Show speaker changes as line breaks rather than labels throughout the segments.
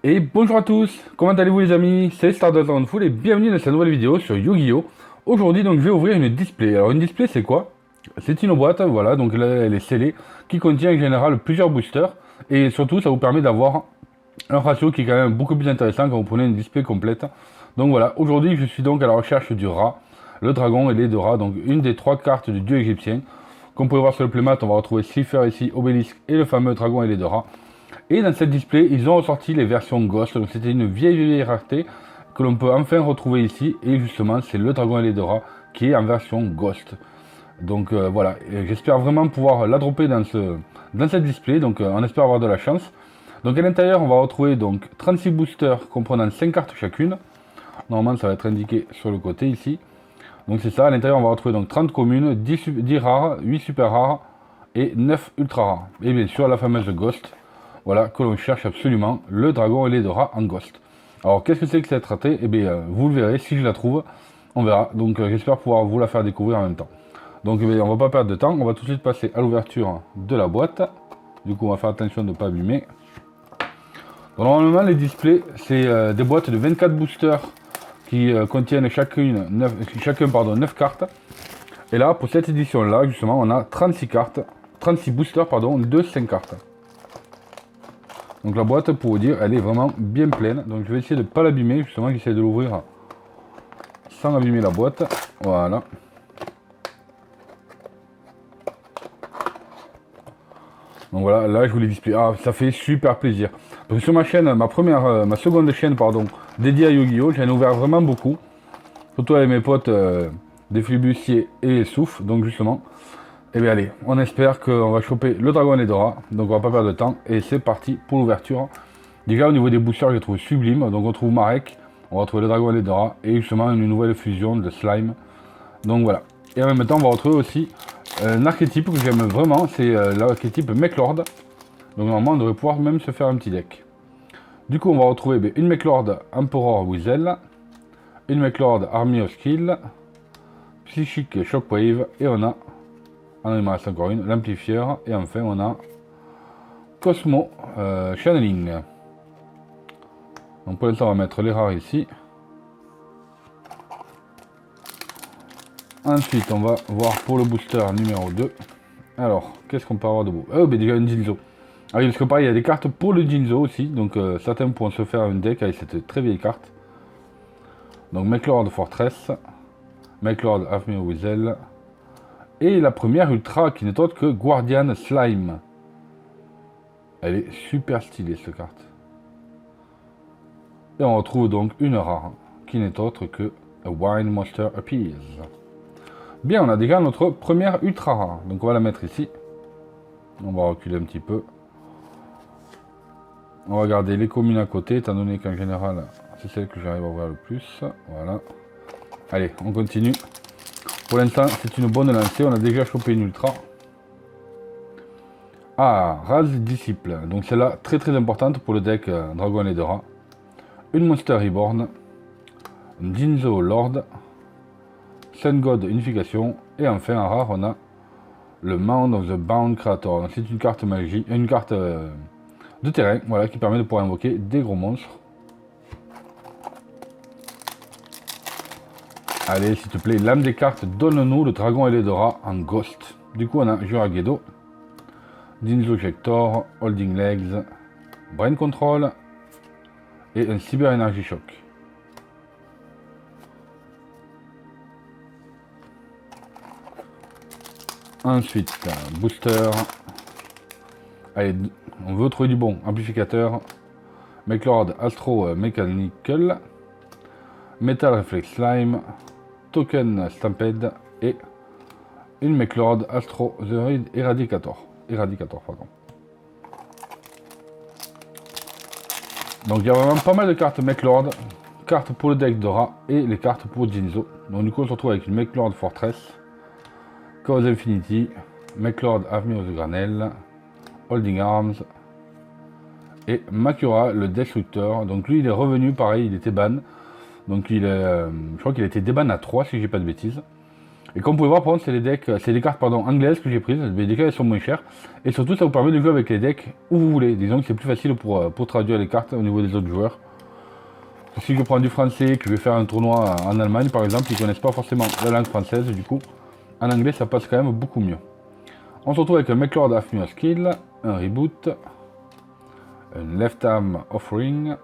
Et bonjour à tous, comment allez-vous les amis? C'est Stardust Full et bienvenue dans cette nouvelle vidéo sur Yu-Gi-Oh! Aujourd'hui donc je vais ouvrir une display. Alors une display c'est quoi? C'est une boîte, voilà, donc là elle est scellée, qui contient en général plusieurs boosters et surtout ça vous permet d'avoir un ratio qui est quand même beaucoup plus intéressant quand vous prenez une display complète. Donc voilà, aujourd'hui je suis donc à la recherche du rat, le dragon et les deux rats, donc une des trois cartes du dieu égyptien. Comme vous pouvez voir sur le playmat, on va retrouver Slifer ici, Obélisque et le fameux dragon et les deux rats. Et dans cette display, ils ont ressorti les versions Ghost. Donc c'était une vieille rareté que l'on peut enfin retrouver ici. Et justement, c'est le Dragon et les Dora qui est en version Ghost. Donc voilà, j'espère vraiment pouvoir la dropper dans cette display. Donc on espère avoir de la chance. Donc à l'intérieur, on va retrouver donc 36 boosters comprenant 5 cartes chacune. Normalement, ça va être indiqué sur le côté ici. Donc c'est ça, à l'intérieur, on va retrouver donc 30 communes, 10 rares, 8 super rares et 9 ultra rares. Et bien sûr, la fameuse Ghost. Voilà, que l'on cherche absolument, le dragon et les deux rats en Ghost. Alors, qu'est-ce que c'est que cette raté? Eh bien, vous le verrez, si je la trouve, on verra. Donc, j'espère pouvoir vous la faire découvrir en même temps. Donc, eh bien, on va pas perdre de temps, on va tout de suite passer à l'ouverture de la boîte. Du coup, on va faire attention de ne pas abîmer. Donc, normalement, les displays, c'est des boîtes de 24 boosters qui contiennent chacun 9 cartes. Et là, pour cette édition-là, justement, on a 36 cartes, 36 boosters, pardon, de 5 cartes. Donc la boîte, pour vous dire, elle est vraiment bien pleine. Donc je vais essayer de ne pas l'abîmer. Justement, j'essaie de l'ouvrir sans abîmer la boîte. Voilà. Donc voilà, là je vous les display. Ah, ça fait super plaisir. Parce que sur ma chaîne, ma seconde chaîne, pardon, dédiée à Yu-Gi-Oh! J'en ai ouvert vraiment beaucoup. Surtout avec mes potes des Flibustiers et Souf. Donc justement, eh bien allez, on espère qu'on va choper le dragon et les Dora. Donc on va pas perdre de temps. Et c'est parti pour l'ouverture. Déjà au niveau des boosters, je les trouve sublimes. Donc on trouve Marek, on va retrouver le dragon et les Dora. Et justement une nouvelle fusion de slime. Donc voilà. Et en même temps, on va retrouver aussi un archétype que j'aime vraiment. C'est l'archétype Mechlord. Donc normalement, on devrait pouvoir même se faire un petit deck. Du coup, on va retrouver une Mechlord Emperor Weasel. Une Mechlord Army of Skill. Psychic Shockwave. Et on a, il m'en reste encore une, l'amplifieur. Et enfin, on a Cosmo Channeling. Donc pour l'instant, on va mettre les rares ici. Ensuite, on va voir pour le booster numéro 2. Alors, qu'est-ce qu'on peut avoir de beau? Oh, ben déjà une Jinzo. Ah oui, parce que pareil, il y a des cartes pour le Jinzo aussi. Donc certains pourront se faire un deck avec cette très vieille carte. Donc Mechlord Fortress. Mechlord Army Weasel. Et la première Ultra qui n'est autre que Guardian Slime. Elle est super stylée cette carte. Et on retrouve donc une rare qui n'est autre que A Wild Monster Appears. Bien, on a déjà notre première ultra rare. Donc on va la mettre ici. On va reculer un petit peu. On va regarder les communes à côté, étant donné qu'en général, c'est celle que j'arrive à voir le plus. Voilà. Allez, on continue. Pour l'instant, c'est une bonne lancée. On a déjà chopé une ultra. Ah, Raz Disciple. Donc celle-là, très très importante pour le deck Dragon et Dora. Une Monster Reborn. Une Jinzo Lord. Sun God Unification. Et enfin, en rare, on a le Mound of the Bound Creator. C'est une carte magie, une carte de terrain, voilà, qui permet de pouvoir invoquer des gros monstres. Allez, s'il te plaît, lame des cartes, donne-nous le dragon et les Dora en Ghost. Du coup, on a Juragedo, Jinzo Jector, Holding Legs, Brain Control et un Cyber Energy Shock. Ensuite, booster. Allez, on veut trouver du bon. Amplificateur. Mechlord Astro Mechanical. Metal Reflex Slime. Token Stampede. Et une Mechlord Astro The Eradicator. Pardon. Donc il y a vraiment pas mal de cartes Mechlord. Cartes pour le deck Dora et les cartes pour Jinzo. Donc du coup on se retrouve avec une Mechlord Fortress. Chaos Infinity, Mechlord Army of the Granel, Holding Arms et Makura le Destructeur. Donc lui il est revenu pareil, il était ban. Donc il est, je crois qu'il a été déban à 3 si j'ai pas de bêtises. Et comme vous pouvez voir, par contre, c'est des cartes pardon, anglaises que j'ai prises, mais des cas elles sont moins chères. Et surtout, ça vous permet de jouer avec les decks où vous voulez. Disons que c'est plus facile pour traduire les cartes au niveau des autres joueurs. Si je prends du français, que je vais faire un tournoi en Allemagne par exemple, ils connaissent pas forcément la langue française, du coup, en anglais ça passe quand même beaucoup mieux. On se retrouve avec un McLord Afmir Skill, un Reboot, un Left Arm Offering,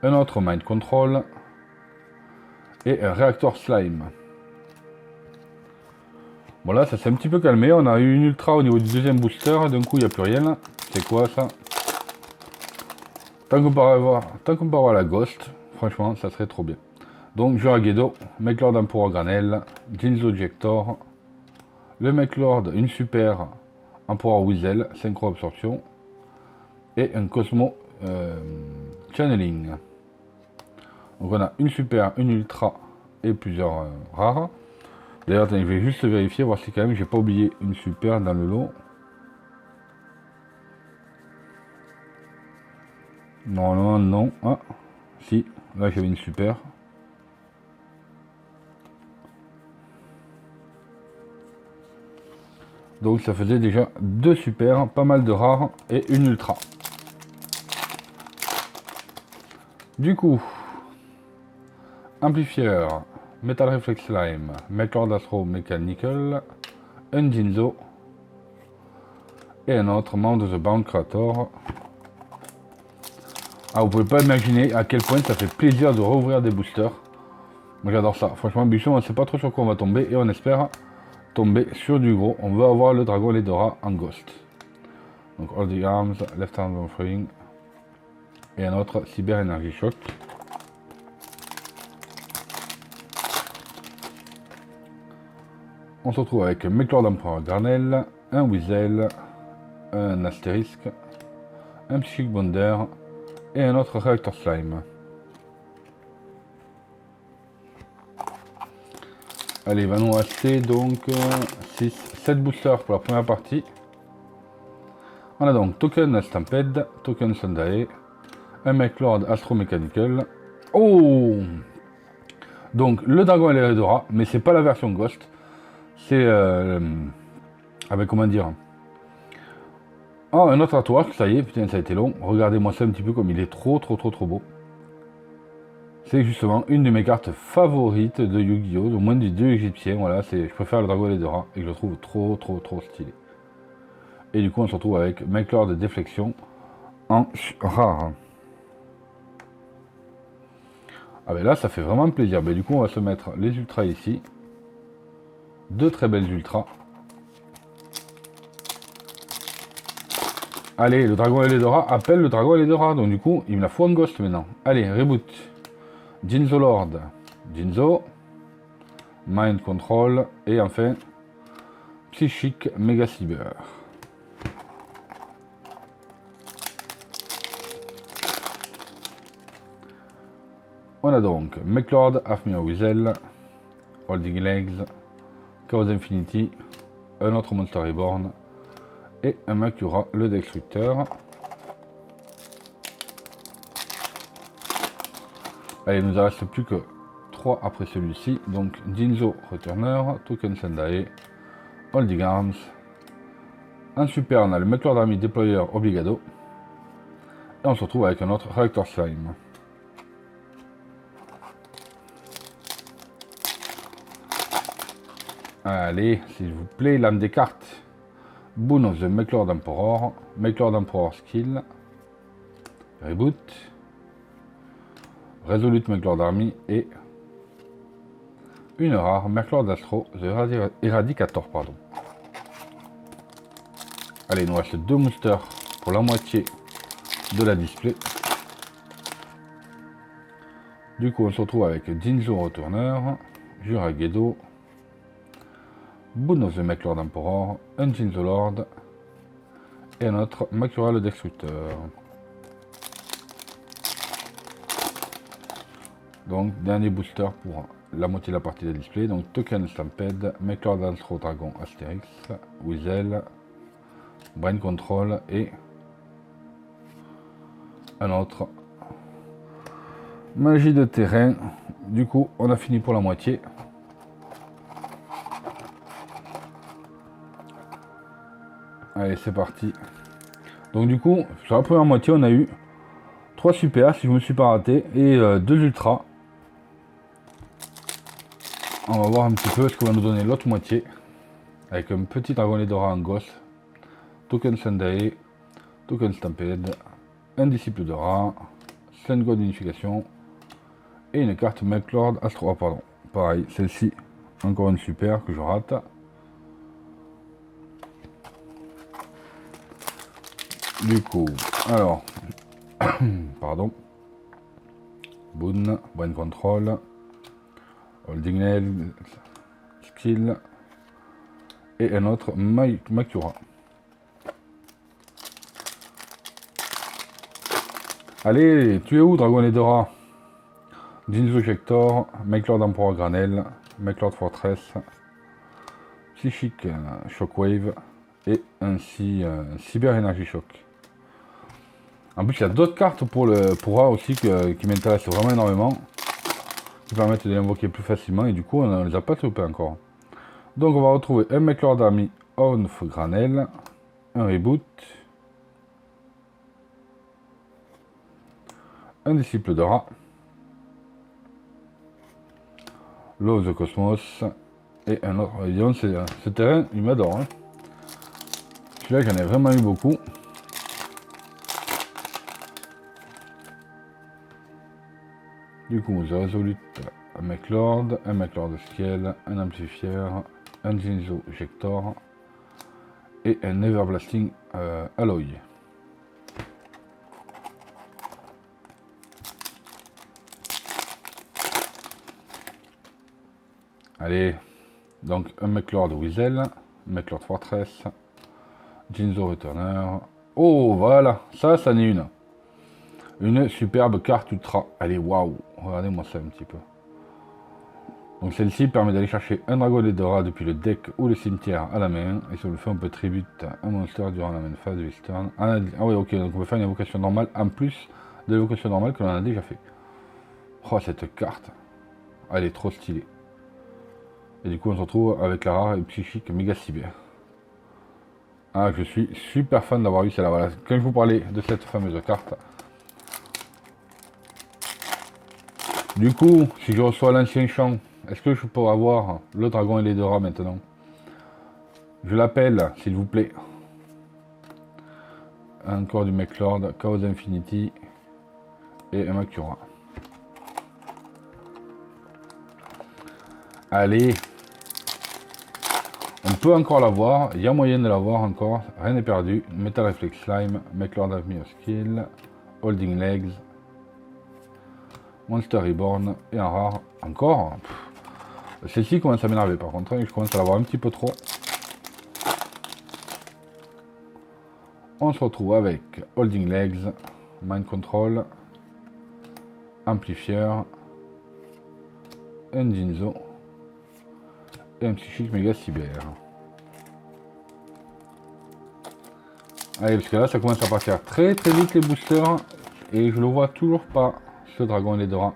un autre Mind Control et un Reactor Slime. Bon là ça s'est un petit peu calmé, on a eu une ultra au niveau du deuxième booster, d'un coup il n'y a plus rien. C'est quoi ça? Tant qu'on peut avoir la Ghost, franchement ça serait trop bien. Donc Juragedo, McLord Emperor Granel, Jinzo Jector, le McLord, une super Emperor Weasel, synchro absorption, et un Cosmo Channeling. Donc on a une super, une ultra et plusieurs rares. D'ailleurs, je vais juste vérifier, voir si quand même j'ai pas oublié une super dans le lot. Non, non. Ah, si, là j'avais une super. Donc ça faisait déjà deux super, pas mal de rares et une ultra. Du coup, amplifieur, Metal Reflex Slime, McLord Astro Mechanical, un Jinzo et un autre membre de The Bound Creator. Ah, vous pouvez pas imaginer à quel point ça fait plaisir de rouvrir des boosters. Moi j'adore ça. Franchement, Bichon, on ne sait pas trop sur quoi on va tomber et on espère tomber sur du gros. On veut avoir le Dragon Ledora en Ghost. Donc All the Arms, Left Arm Offering et un autre Cyber Energy Shock. On se retrouve avec McLord Emperor Garnel, un Weasel, un Astérisque, un Psychic Bonder et un autre Reactor Slime. Allez, il va nous rester donc 7 boosters pour la première partie. On a donc Token Stampede, Token Sundae, un McLord Astro Mechanical. Oh! Donc le Dragon Eldora, mais c'est pas la version Ghost. C'est avec comment dire. Oh, un autre artwork, ça y est, putain, ça a été long. Regardez-moi ça un petit peu comme il est trop beau. C'est justement une de mes cartes favorites de Yu-Gi-Oh! Au moins des deux égyptiens, voilà, je préfère le Dragon Eldora et je le trouve trop stylé. Et du coup, on se retrouve avec McLord de Déflexion en rare. Ah ben là, ça fait vraiment plaisir. Ben, du coup, on va se mettre les ultras ici. Deux très belles ultras. Allez, le Dragon Eldora appelle le Dragon Eldora. Donc du coup, il me la faut en Ghost maintenant. Allez, reboot. Jinzo Lord. Jinzo. Mind Control. Et enfin, Psychic Mega Cyber. On a donc McLord, Afmir Weasel, Holding Legs, Chaos Infinity, un autre Monster Reborn et un Makura, le Destructeur. Allez, il nous en reste plus que 3 après celui-ci. Donc Jinzo Returner, Token Sendae, Holding Arms. En super, on a le McLord Army Deployer Obligado. Et on se retrouve avec un autre Reactor Slime. Allez, s'il vous plaît, l'âme des cartes. Boon of the McLord Emperor, McLord Emperor Skill, Reboot, Resolute McLord Army et une rare McLord Astro, The Eradicator, pardon. Allez, il nous reste 2 boosters pour la moitié de la display. Du coup, on se retrouve avec Jinzo Returner, Juragedo, Boon of the McLord Emperor, un Jinzo Lord et un autre Makura le Destructeur. Donc, dernier booster pour la moitié de la partie de la display. Donc, Token Stampede, McLord Astro Dragon Astérix, Weasel, Brain Control et un autre Magie de terrain. Du coup, on a fini pour la moitié. Allez, c'est parti. Donc du coup, sur la première moitié, on a eu 3 super, si je me suis pas raté, et 2 ultras. On va voir un petit peu ce que va nous donner l'autre moitié. Avec un petit dragon Dora en gosse, token Sunday, token Stampede, un disciple de rat, Sun God d'unification, et une carte Melklord Astro. Oh, pardon, pareil, celle-ci, encore une super que je rate. Du coup, alors, pardon, Boon, Brain Control, Holding Nail, Skill, et un autre Makura. Allez, tu es où, Dragon Edora? Jinzo Jector, Melklord Emperor Granel, Melklord Fortress, Psychic Shockwave, et ainsi Cyber Energy Shock. En plus, il y a d'autres cartes pour A aussi qui m'intéressent vraiment énormément, qui permettent de les invoquer plus facilement, et du coup, on ne les a pas troupés encore. Donc, on va retrouver un Melklord Army Ornf Granel, un Reboot, un Disciple de rat, Love the Cosmos, et un autre. Disons, ce terrain, il m'adore. Hein. Celui-là, j'en ai vraiment eu beaucoup. Du coup, The Resolute, un Melklord Scale, un Amplifier, un Jinzo Jector et un Everblasting Alloy. Allez, donc un Melklord Weasel, Melklord Fortress, Jinzo Returner. Oh, voilà, ça en est une. Une superbe carte ultra. Allez, waouh, regardez-moi ça un petit peu. Donc celle-ci permet d'aller chercher un dragon Dora depuis le deck ou le cimetière à la main. Et si on le fait, on peut tribute un monster durant la main phase de his turn. Ah oui, ok, donc on peut faire une invocation normale en plus de l'évocation normale que l'on a déjà fait. Oh, cette carte. Elle est trop stylée. Et du coup, on se retrouve avec la rare et psychique Méga Cyber. Ah, je suis super fan d'avoir eu celle-là. Voilà, quand je vous parlais de cette fameuse carte. Du coup, si je reçois l'ancien champ, est-ce que je peux avoir le dragon et les deux rats maintenant? Je l'appelle, s'il vous plaît. Encore du Melklord, Chaos Infinity et un Makura. Allez. On peut encore l'avoir, il y a moyen de l'avoir encore, rien n'est perdu. Metal Reflex Slime, Melklord Admire Skill, Holding Legs, Monster Reborn et un rare encore. Celle-ci commence à m'énerver par contre, je commence à l'avoir un petit peu trop. On se retrouve avec Holding Legs, Mind Control, Amplifier, un Jinzo et un Psychique Méga Cyber. Allez, parce que là ça commence à partir très vite les boosters et je le vois toujours pas, ce dragon et les Dora.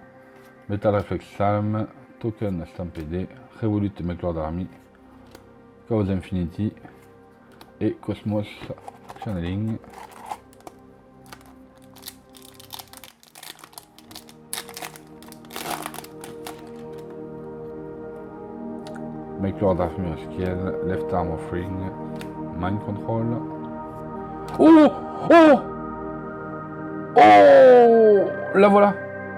Metal Reflex Salm, Token Stampede, Revolute Melklord Army, Chaos Infinity et Cosmos Channeling. Melklord Army Scale, Left Arm Offering, Mind Control. Oh! Oh! Oh! La voilà!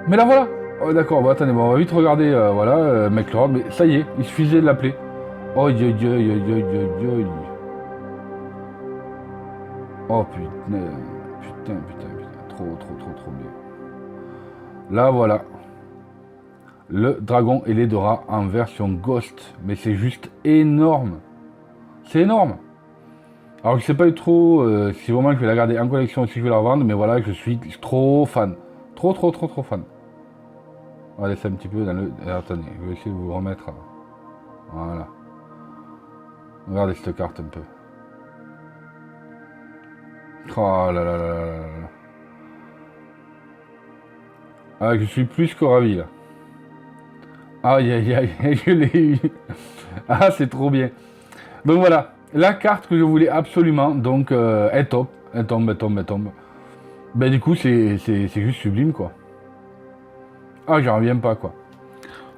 Mais la voilà! Oh, d'accord, bon, attendez, bon, on va vite regarder, voilà, Melklord, mais ça y est, il suffisait de l'appeler. Oh, yo. Oh, putain, trop bien. Là, voilà. Le dragon et les Dora en version Ghost, mais c'est juste énorme. C'est énorme. Alors je sais pas trop si vraiment je vais la garder en collection ou si je vais la revendre, mais voilà, je suis trop fan. Trop fan. On va laisser un petit peu dans le... Attendez, je vais essayer de vous remettre. Voilà. Regardez cette carte un peu. Oh là là. Ah, je suis plus que ravi là. Aïe, je l'ai eu. Ah, c'est trop bien. Donc voilà. la carte que je voulais absolument, donc elle tombe, elle tombe, elle tombe, elle tombe. Ben du coup c'est juste sublime quoi. Ah j'en reviens pas quoi.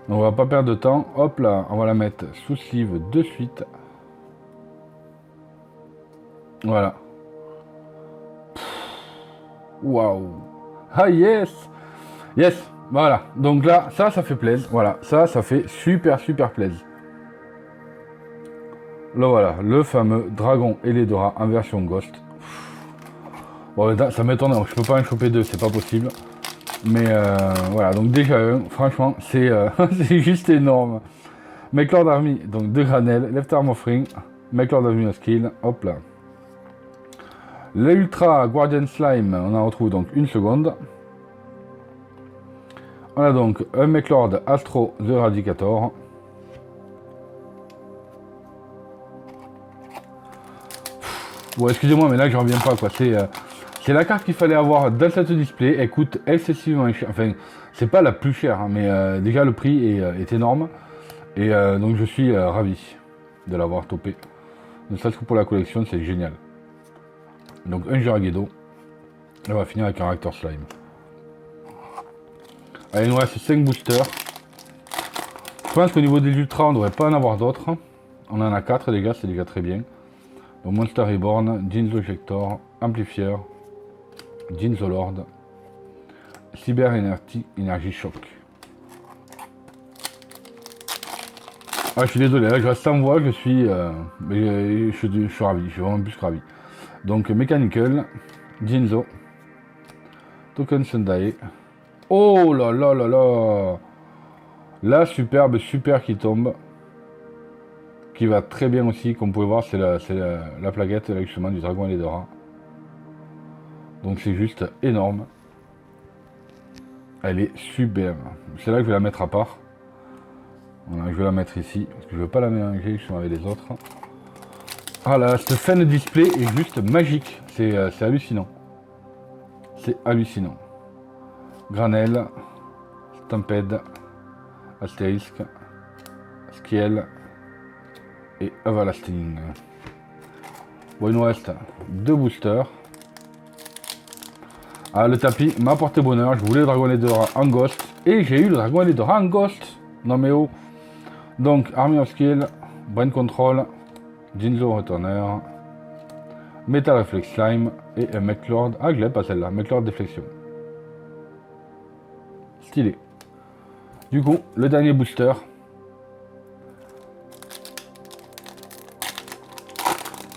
Donc on va pas perdre de temps, hop là, on va la mettre sous sleeve de suite. Voilà. Waouh. Ah yes. Yes, voilà. Donc là, ça fait plaisir. Voilà, ça fait super plaisir. Là voilà, le fameux dragon Eledora en version Ghost. Bon, ça m'étonne, je peux pas en choper deux, c'est pas possible. Mais voilà, donc déjà franchement, c'est c'est juste énorme. Mechlord Army, donc 2 granelles, Left Arm Offering, Mechlord Army of Skill, hop là. L'Ultra Guardian Slime, on en retrouve donc une seconde. On a donc un Mechlord Astro The Radicator. Bon, excusez-moi, mais là, je reviens pas, quoi. C'est la carte qu'il fallait avoir dans cette display. Elle coûte excessivement cher. Enfin, c'est pas la plus chère, hein, mais déjà, le prix est énorme. Et donc, je suis ravi de l'avoir topé. Ne serait-ce que pour la collection, c'est génial. Donc, un Jiragedo. Et on va finir avec un Raptor Slime. Allez, il nous reste 5 boosters. Je pense qu'au niveau des ultras, on devrait pas en avoir d'autres. On en a 4 déjà, c'est déjà très bien. Donc Monster Reborn, Jinzo Ejector, Amplifier, Jinzo Lord, Cyber Energy Shock. Ah, je suis désolé, là je reste sans voix, je suis ravi, je suis vraiment plus que ravi. Donc Mechanical, Jinzo, Token Sundae. Oh là là là là. La superbe super qui tombe. Qui va très bien aussi, comme vous pouvez voir, c'est la plaquette avec justement du dragon Eledora. Donc c'est juste énorme. Elle est superbe. C'est là que je vais la mettre à part. Voilà, je vais la mettre ici, parce que je ne veux pas la mélanger justement avec les autres. Ah là, cette fin de display est juste magique. C'est hallucinant. C'est hallucinant. Granelle, Stampede, Asterisk, Skiel et Everlasting. Bon, il nous reste 2 boosters. Ah, le tapis m'a porté bonheur. Je voulais le dragon Eledora en Ghost. Et j'ai eu le dragon Eledora en Ghost. Non mais oh. Donc, Army of Skill, Brain Control, Jinzo Returner, Metal Reflex Slime et un Mechlord. Ah, je l'ai pas celle-là. Mechlord Déflexion. Stylé. Du coup, le dernier booster.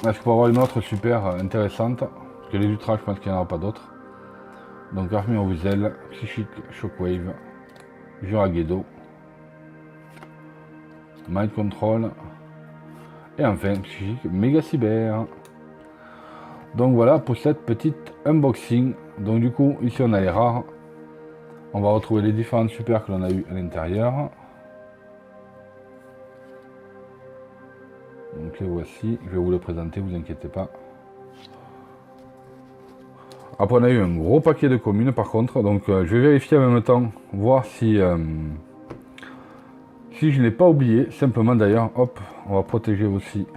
Là, je peux avoir une autre super intéressante. Parce que les ultras, je pense qu'il n'y en aura pas d'autres. Donc, Army of Wizel, Psychic Shockwave, Jiragedo, Mind Control. Et enfin, Psychic Mega Cyber. Donc voilà pour cette petite unboxing. Donc du coup, ici on a les rares. On va retrouver les différentes super que l'on a eu à l'intérieur. Donc les voici, je vais vous les présenter, vous inquiétez pas. Après on a eu un gros paquet de communes par contre, donc je vais vérifier en même temps, voir si je n'ai pas oublié. Simplement d'ailleurs, hop, on va protéger aussi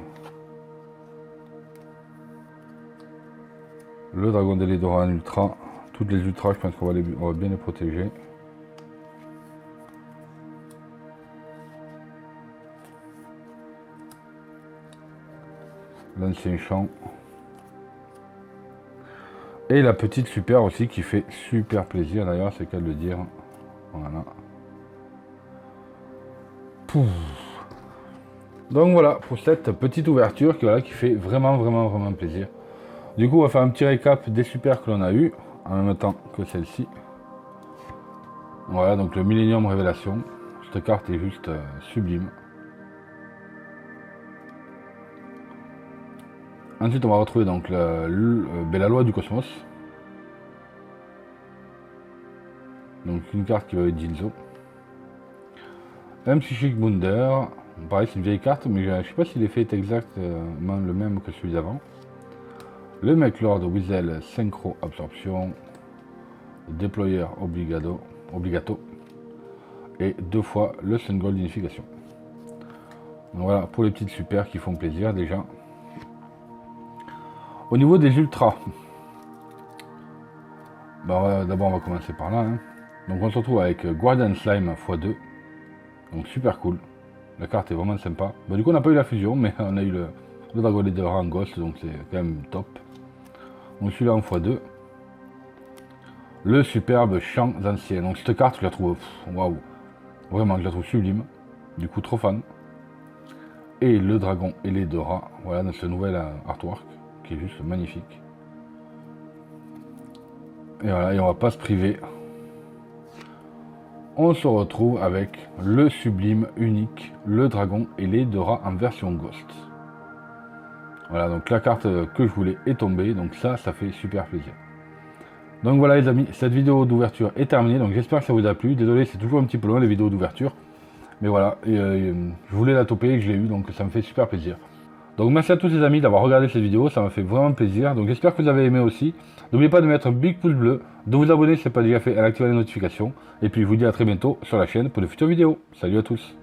le dragon d'Eledora en ultra. Toutes les ultras, je pense qu'on va bien les protéger. L'ancien champ. Et la petite super aussi qui fait super plaisir d'ailleurs, c'est qu'à le dire. Voilà. Pouf. Donc voilà pour cette petite ouverture qui fait vraiment plaisir. Du coup on va faire un petit récap des super que l'on a eu en même temps que celle-ci. Voilà, donc le Millennium Révélation. Cette carte est juste sublime. Ensuite, on va retrouver donc la loi du cosmos. Donc une carte qui va être Jinzo. Un Psychic Bounder. Pareil, c'est une vieille carte, mais je ne sais pas si l'effet est exactement le même que celui d'avant. Le Mechlord Wizel Synchro Absorption. Déployeur Obligato. Et 2 fois le Sun Gold Unification. Donc voilà pour les petites super qui font plaisir déjà. Au niveau des ultras, bah, d'abord on va commencer par là. Hein. Donc on se retrouve avec Guardian Slime x2. Donc super cool. La carte est vraiment sympa. Bah, du coup on n'a pas eu la fusion, mais on a eu le Dragon Leader en Ghost, donc c'est quand même top. Donc celui-là en x2. Le superbe Champs Anciens. Donc cette carte je la trouve waouh. Vraiment je la trouve sublime. Du coup trop fan. Et le dragon et les deux rats. Voilà dans ce nouvel artwork qui est juste magnifique. Et voilà, et on va pas se priver. On se retrouve avec le sublime, unique, le dragon et les deux rats en version Ghost. Voilà, donc la carte que je voulais est tombée, donc ça fait super plaisir. Donc voilà les amis, cette vidéo d'ouverture est terminée, donc j'espère que ça vous a plu. Désolé, c'est toujours un petit peu loin les vidéos d'ouverture. Mais voilà, je voulais la toper et je l'ai eu, donc ça me fait super plaisir. Donc merci à tous les amis d'avoir regardé cette vidéo, ça m'a fait vraiment plaisir. Donc j'espère que vous avez aimé aussi. N'oubliez pas de mettre un big pouce bleu, de vous abonner si ce n'est pas déjà fait, et d'activer les notifications. Et puis je vous dis à très bientôt sur la chaîne pour de futures vidéos. Salut à tous.